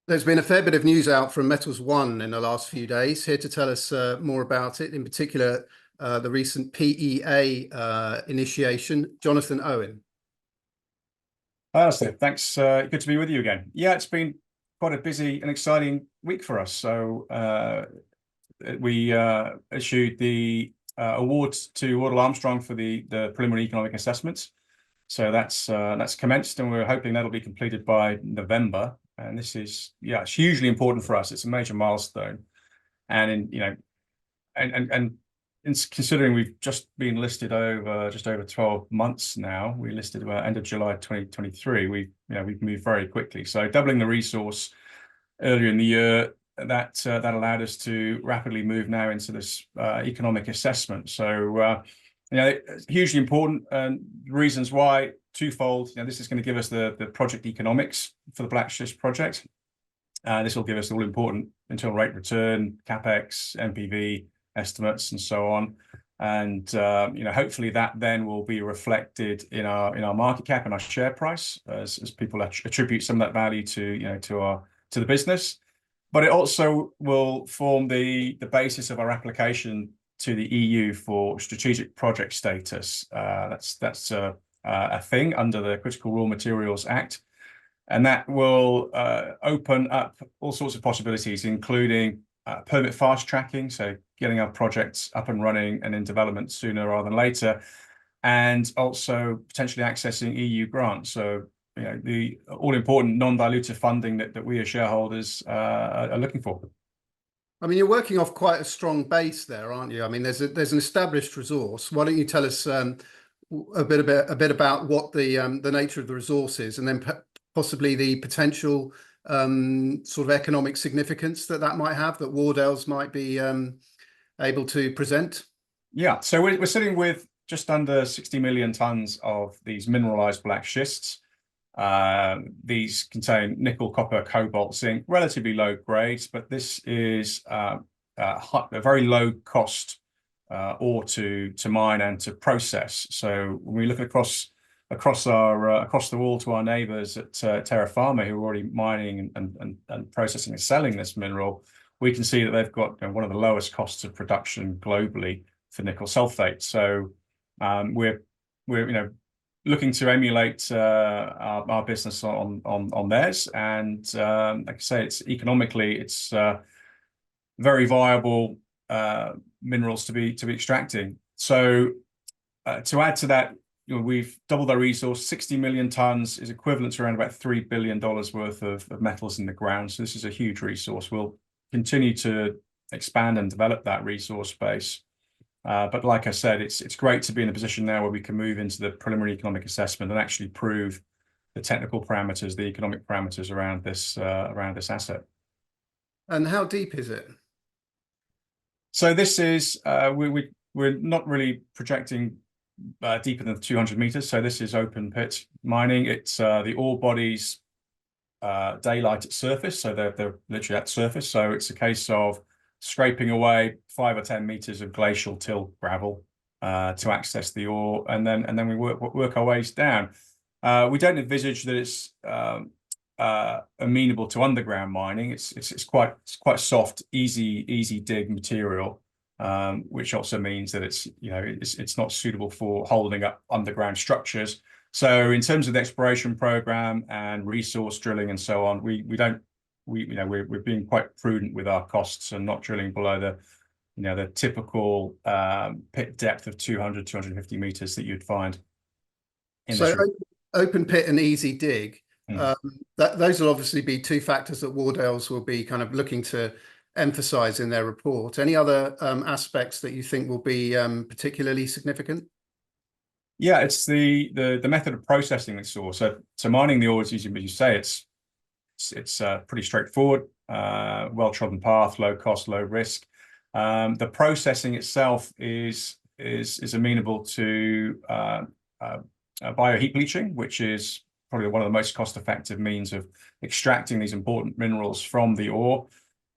There's been a fair bit of news out from Metals One in the last few days. Here to tell us more about it, in particular, the recent PEA initiation, Jonathan Owen. Steve, thanks. Good to be with you again. Yeah, it's been quite a busy and exciting week for us. So we issued the awards to Wardell Armstrong for the preliminary economic assessments. So that's commenced, and we're hoping that'll be completed by November. And this is, yeah, it's hugely important for us. It's a major milestone, and considering we've just been listed over just over 12 months now, we listed end of July 2023. We've moved very quickly. So doubling the resource earlier in the year, that allowed us to rapidly move now into this economic assessment. So it's hugely important, and reasons why twofold. This is going to give us the project economics for the Black Schist project. This will give us all important internal rate of return, capex, NPV estimates, and so on. And hopefully that then will be reflected in our market cap and our share price as people attribute some of that value to the business. But it also will form the basis of our application to the EU for strategic project status. That's a thing under the Critical Raw Materials Act, and that will open up all sorts of possibilities, including permit fast tracking, so getting our projects up and running and in development sooner rather than later, and also potentially accessing EU grants. So the all-important non-dilutive funding that we as shareholders are looking for. I mean, you're working off quite a strong base there, aren't you? I mean, there's an established resource. Why don't you tell us a bit about what the nature of the resource is, and then possibly the potential sort of economic significance that might have, that Wardell's might be able to present? Yeah, so we're sitting with just under 60 million tons of these mineralized black schists. These contain nickel, copper, cobalt, zinc, relatively low grades, but this is a very low cost ore to mine and to process. So when we look across the wall to our neighbours at Terra Pharma, who are already mining and processing and selling this mineral, we can see that they've got one of the lowest costs of production globally for nickel sulfate. So we're looking to emulate our business on theirs, and like I say, it's economically very viable minerals to be extracting. So to add to that, we've doubled our resource. 60 million tons is equivalent to around about $3 billion worth of metals in the ground. So this is a huge resource. We'll continue to expand and develop that resource base. But like I said, it's great to be in a position now where we can move into the preliminary economic assessment and actually prove the technical parameters, the economic parameters around this asset. And how deep is it? So this is we're not really projecting deeper than 200 meters. So this is open pit mining. It's the ore bodies daylight at surface, so they're literally at surface. So it's a case of scraping away 5 or 10 meters of glacial till gravel to access the ore, and then we work our ways down. We don't envisage that it's amenable to underground mining. It's quite soft, easy dig material, which also means that it's not suitable for holding up underground structures. So in terms of the exploration program and resource drilling and so on, we're being quite prudent with our costs and not drilling below the typical pit depth of 250 meters that you'd find in so open pit and easy dig. Those will obviously be two factors that Wardell's will be kind of looking to emphasize in their report. Any other aspects that you think will be particularly significant? Yeah, it's the method of processing this ore. So mining the ore, as you say, it's pretty straightforward, well-trodden path, low cost, low risk. The processing itself is amenable to bioheat bleaching, which is probably one of the most cost-effective means of extracting these important minerals from the ore.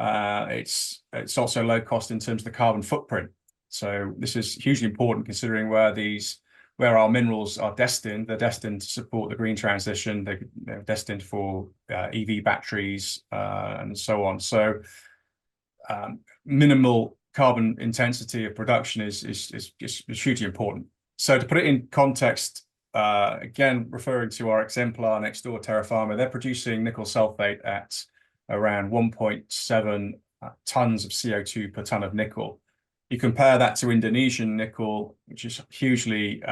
It's also low cost in terms of the carbon footprint. So this is hugely important considering where these where our minerals are destined. They're destined to support the green transition. They're destined for EV batteries and so on. So minimal carbon intensity of production is hugely important. So to put it in context, again, referring to our exemplar next door, Terra Pharma, they're producing nickel sulfate at around 1.7 tons of CO2 per ton of nickel. You compare that to Indonesian nickel, which is hugely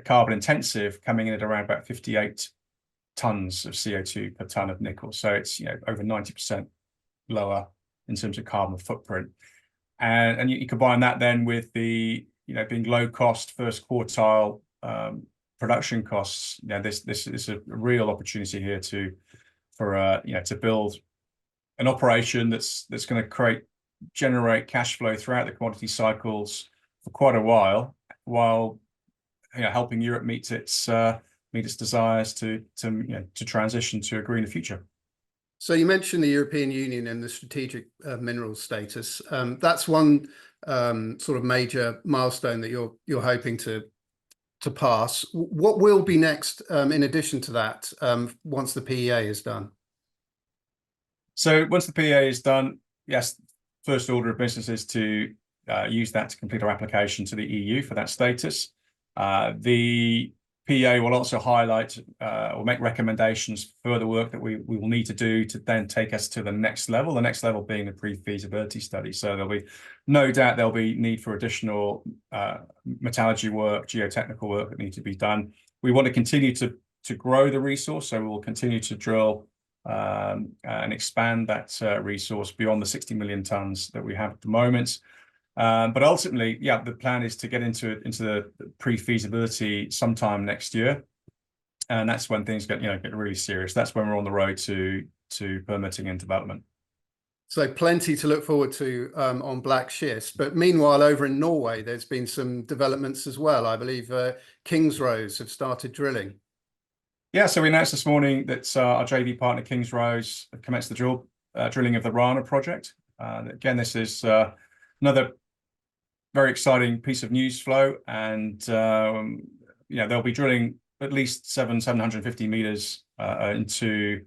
carbon intensive, coming in at around about 58 tons of CO2 per ton of nickel. So it's over 90% lower in terms of carbon footprint. And you combine that then with the being low cost, first quartile production costs. This is a real opportunity here to build an operation that's going to generate cash flow throughout the commodity cycles for quite a while helping Europe meet its desires to transition to a greener future. So you mentioned the European Union and the strategic mineral status. That's one sort of major milestone that you're hoping to pass. What will be next in addition to that once the PEA is done? So once the PEA is done, yes, first order of business is to use that to complete our application to the EU for that status. The PEA will also highlight or make recommendations for further work that we will need to do to then take us to the next level being the pre-feasibility study. So there'll be need for additional metallurgy work, geotechnical work that need to be done. We want to continue to grow the resource, so we will continue to drill and expand that resource beyond the 60 million tons that we have at the moment. But ultimately, the plan is to get into the pre-feasibility sometime next year, and that's when things get really serious. That's when we're on the road to permitting and development. So plenty to look forward to on Black Schist. But meanwhile, over in Norway, there's been some developments as well. I believe Kingsrose have started drilling. Yeah, so we announced this morning that our JV partner Kingsrose have commenced the drilling of the Rana project. Again, this is another very exciting piece of news flow, and they'll be drilling at least 750 meters into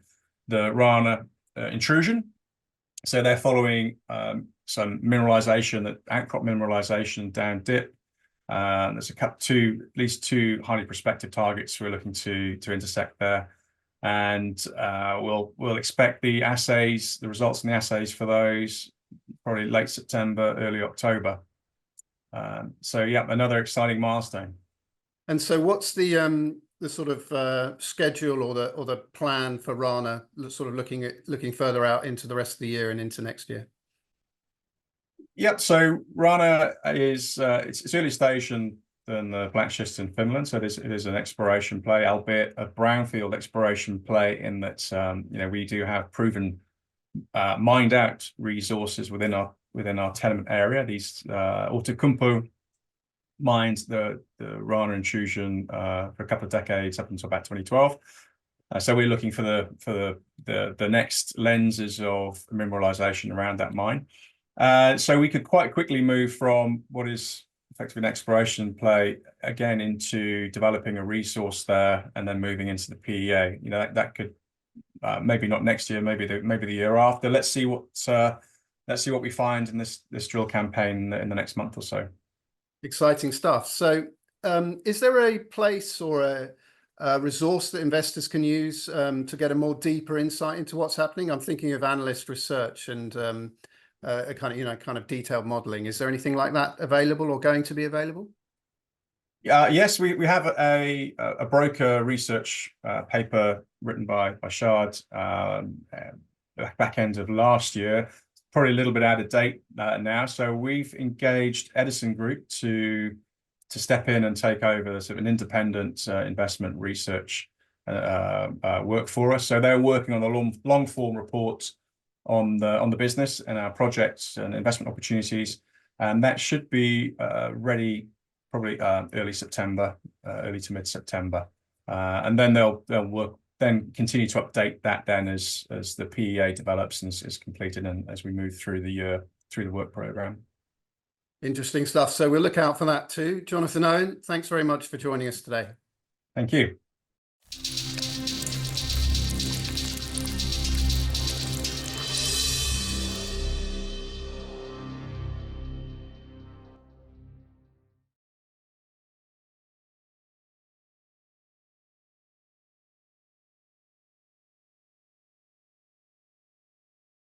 the Rana intrusion. So they're following some mineralization, outcrop mineralization down dip. There's at least two highly prospective targets we're looking to intersect there, and we'll expect the results in the assays for those probably late September, early October. So another exciting milestone. And so what's the sort of schedule or the plan for Rana, sort of looking further out into the rest of the year and into next year? Yep. So Rana is it's early stage than the Black Schist in Finland. So it is an exploration play, albeit a brownfield exploration play, in that we do have proven mined out resources within our tenement area. These Outokumpu mined the Rana intrusion for a couple of decades up until about 2012. So we're looking for the next lenses of mineralization around that mine. So we could quite quickly move from what is effectively an exploration play again into developing a resource there, and then moving into the PEA. That could maybe not next year, maybe the year after. Let's see what we find in this drill campaign in the next month or so. Exciting stuff. So is there a place or a resource that investors can use to get a more deeper insight into what's happening? I'm thinking of Analyst research and a kind of detailed modeling. Is there anything like that available or going to be available? Yes, we have a broker research paper written by Shard back end of last year. Probably a little bit out of date now. So we've engaged Edison Group to step in and take over sort of an independent investment research work for us. So they're working on a long form report on the business and our projects and investment opportunities, and that should be ready probably early September, early to mid September, and then they'll continue to update that then as the PEA develops and is completed, and as we move through the year through the work program. Interesting stuff. So we'll look out for that too. Jonathan Owen, thanks very much for joining us today. Thank you.